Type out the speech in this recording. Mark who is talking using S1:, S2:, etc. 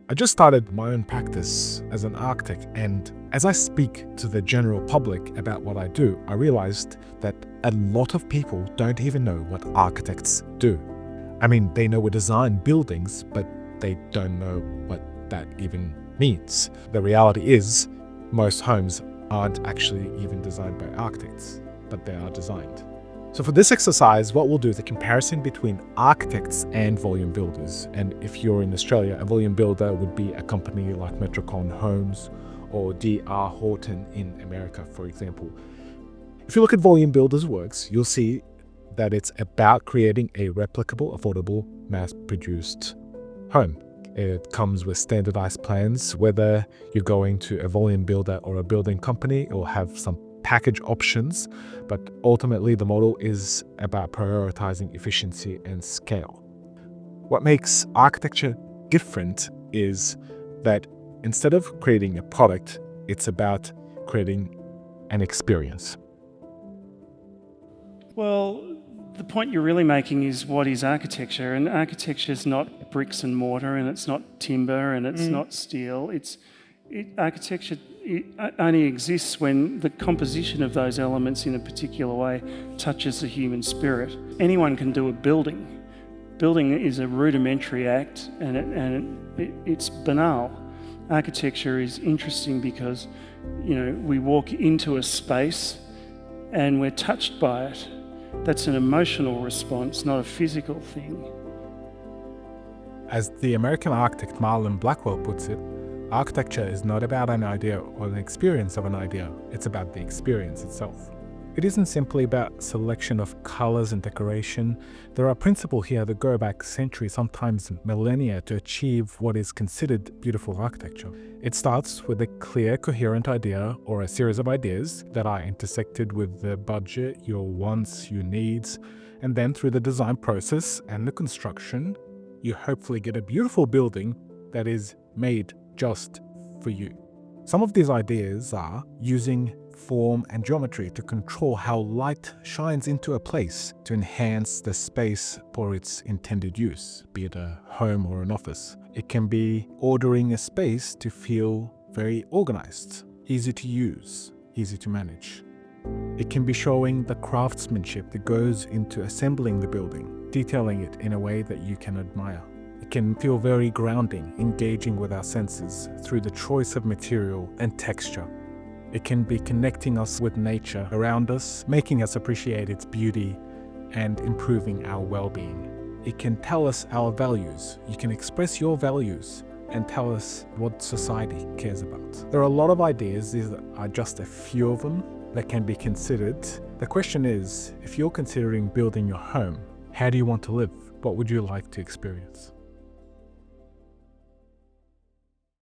S1: I just started my own practice as an architect, and as I speak to the general public about what I do, I realized that a lot of people don't even know what architects do. I mean, they know we design buildings, but they don't know what that even means. The reality is, most homes aren't actually even designed by architects, but they are designed. So for this exercise, what we'll do is a comparison between architects and volume builders. And if you're in Australia, a volume builder would be a company like Metricon Homes or D.R. Horton in America, for example. If you look at volume builders' works, you'll see that it's about creating a replicable, affordable, mass-produced home. It comes with standardized plans, whether you're going to a volume builder or a building company or have some package options, but ultimately the model is about prioritizing efficiency and scale. What makes architecture different is that instead of creating a product, it's about creating an experience.
S2: Well, the point you're really making is what is architecture, and architecture is not bricks and mortar, and it's not timber, and it's not steel. Architecture only exists when the composition of those elements in a particular way touches the human spirit. Anyone can do a building. Building is a rudimentary act, and it's banal. Architecture is interesting because, we walk into a space and we're touched by it. That's an emotional response, not a physical thing.
S1: As the American architect Marlon Blackwell puts it, architecture is not about an idea or the experience of an idea, it's about the experience itself. It isn't simply about selection of colors and decoration. There are principles here that go back centuries, sometimes millennia, to achieve what is considered beautiful architecture. It starts with a clear, coherent idea or a series of ideas that are intersected with the budget, your wants, your needs, and then through the design process and the construction, you hopefully get a beautiful building that is made just for you. Some of these ideas are using form and geometry to control how light shines into a place to enhance the space for its intended use, be it a home or an office. It can be ordering a space to feel very organized, easy to use, easy to manage. It can be showing the craftsmanship that goes into assembling the building, detailing it in a way that you can admire. It can feel very grounding, engaging with our senses through the choice of material and texture. It can be connecting us with nature around us, making us appreciate its beauty and improving our well-being. It can tell us our values. You can express your values and tell us what society cares about. There are a lot of ideas. These are just a few of them that can be considered. The question is, if you're considering building your home, how do you want to live? What would you like to experience?